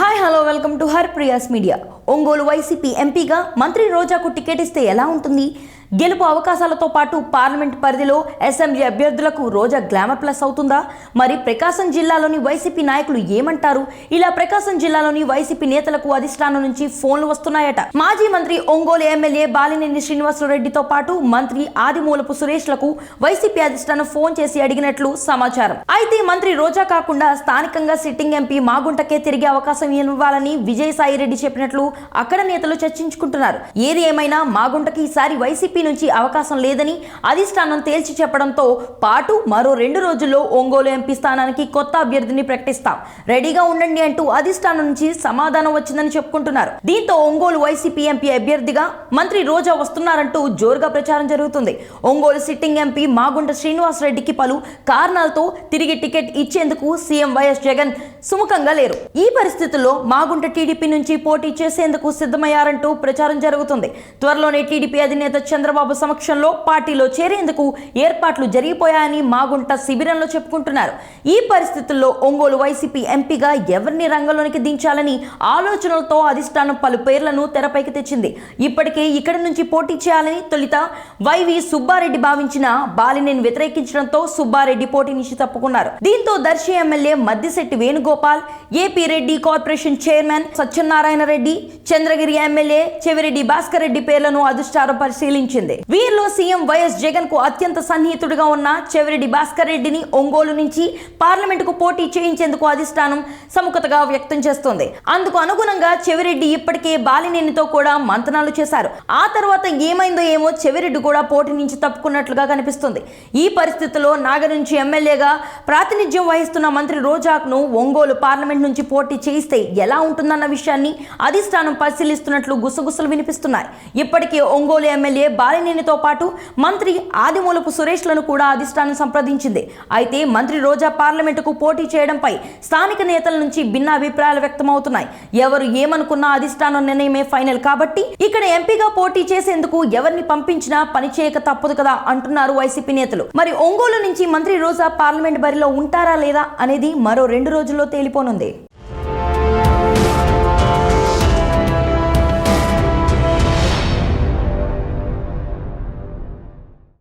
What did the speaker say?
Hi hello welcome to Harpriya's media. Ongole YCP ఎంపీగా మంత్రి రోజాకు ticket ఇస్తే ఎలా ఉంటుంది? గెలుపు అవకాశాలతో పాటు పార్లమెంట్ పరిధిలో అసెంబ్లీ అభ్యర్థులకు రోజా గ్లామర్ ప్లస్ అవుతుందా? మరి ప్రకాశం జిల్లాలోని వైసీపీ నాయకులు ఏమంటారు? ఇలా ప్రకాశం జిల్లాలోని వైసీపీ నేతలకు అధిష్టానం నుంచి ఫోన్లు వస్తున్నాయట. మాజీ మంత్రి ఒంగోలు ఎమ్మెల్యే బాలినేని శ్రీనివాసరెడ్డితో పాటు మంత్రి ఆదిమూలపు సురేష్లకు వైసీపీ అధిష్టానం ఫోన్ చేసి అడిగినట్లు సమాచారం. అయితే మంత్రి రోజా కాకుండా స్థానికంగా సిట్టింగ్ ఎంపీ మాగుంటకే తిరిగే అవకాశం ఇవ్వాలని విజయసాయిరెడ్డి చెప్పినట్లు అక్కడ నేతలు చర్చించుకుంటున్నారు. ఏది ఏమైనా మాగుంటకి ఈసారి వైసీపీ నుంచి అవకాశం లేదని అధిష్టానం తేల్చి చెప్పడంతో పాటు మరో 2 రోజుల్లో ఒంగోలు ఎంపీ స్థానానికి కొత్త అభ్యర్థిని ప్రకటిస్తాం, రెడీగా ఉండండి అంటూ అధిష్టానం నుంచి సమాధానం వచ్చిందని చెప్పుకుంటున్నారు. దీంతో ఒంగోలు వైసీపీ ఎంపీ అభ్యర్థిగా మంత్రి రోజా వస్తున్నారంటూ జోరుగా ప్రచారం జరుగుతుంది. ఒంగోలు సిట్టింగ్ ఎంపీ మాగుంట శ్రీనివాసరెడ్డికి పలు కారణాలతో తిరిగి టికెట్ ఇచ్చేందుకు సీఎం వైఎస్ జగన్ సుముఖంగా లేరు. ఈ పరిస్థితుల్లో మాగుంట టీడీపీ నుంచి పోటీ చేసేందుకు సిద్ధమయ్యారంటూ ప్రచారం జరుగుతుంది. త్వరలోనే టీడీపీ అధినేత చంద్రబాబు సమక్షంలో పార్టీలో చేరేందుకు ఏర్పాట్లు జరిగిపోయాయని మాగుంట శిబిరంలో చెప్పుకుంటున్నారు. ఈ పరిస్థితుల్లో ఒంగోలు వైసీపీ ఎంపీగా ఎవరిని రంగంలోనికి దించాలని ఆలోచనలతో అధిష్టానం పలు పేర్లను తెరపైకి తెచ్చింది. ఇప్పటికే ఇక్కడి నుంచి పోటీ చేయాలని తొలిత వైవి సుబ్బారెడ్డి భావించిన బాలినేని వ్యతిరేకించడంతో సుబ్బారెడ్డి పోటీ నుంచి తప్పుకున్నారు. దీంతో Darsi MLA Maddisetti Venugopal, AP Reddy corporation chairman Satyanarayana Reddy, Chandragiri MLA Chevireddy Bhaskar Reddy పేర్లను అధిష్టానం పరిశీలించింది. వీరిలో సీఎం వైఎస్ జగన్ కు అత్యంత సన్నిహితుడిగా ఉన్న చెవిరెడ్డి భాస్కర్ రెడ్డిని ఒంగోలు నుంచి పార్లమెంటుకు పోటీ చేయించేందుకు అధిష్టానం సముఖతగా వ్యక్తం చేస్తోంది. అందుకు అనుగుణంగా చెవిరెడ్డి ఇప్పటికే బాలినేనితో కూడా మంతనాలు చేశారు. ఆ తర్వాత ఏమైందో ఏమో చెవిరెడ్డి కూడా పోటీ నుంచి తప్పుకున్నట్లుగా కనిపిస్తుంది. ఈ పరిస్థితుల్లో నాగర్ నుంచి ఎమ్మెల్యేగా ప్రాతినిధ్యం వహిస్తున్న మంత్రి రోజాకు ఒంగోలు పార్లమెంట్ నుంచి పోటీ చేయిస్తే ఎలా ఉంటుందన్న విషయాన్ని అధిష్టానం పరిశీలిస్తున్నట్లు గుసగుసలు వినిపిస్తున్నాయి. ఇప్పటికే ఒంగోలు ఎమ్మెల్యే బాలినేనితో పాటు మంత్రి ఆదిమూలపు సురేష్లను కూడా అధిష్టానం సంప్రదించింది. అయితే మంత్రి రోజా పార్లమెంటుకు పోటీ చేయడంపై స్థానిక నేతల నుంచి భిన్న అభిప్రాయాలు వ్యక్తమవుతున్నాయి. ఎవరు ఏమనుకున్నా అధిష్టానం నిర్ణయమే ఫైనల్ కాబట్టి ఇక్కడ ఎంపీగా పోటీ చేసేందుకు ఎవరిని పంపించినా పనిచేయక తప్పదు కదా అంటున్నారు వైసీపీ నేతలు. మరి ఒంగోలు నుంచి మంత్రి రోజా పార్లమెంట్ బరిలో ఉంటారా లేదా అనేది మరో 2 రోజుల్లో తేలిపోనుంది.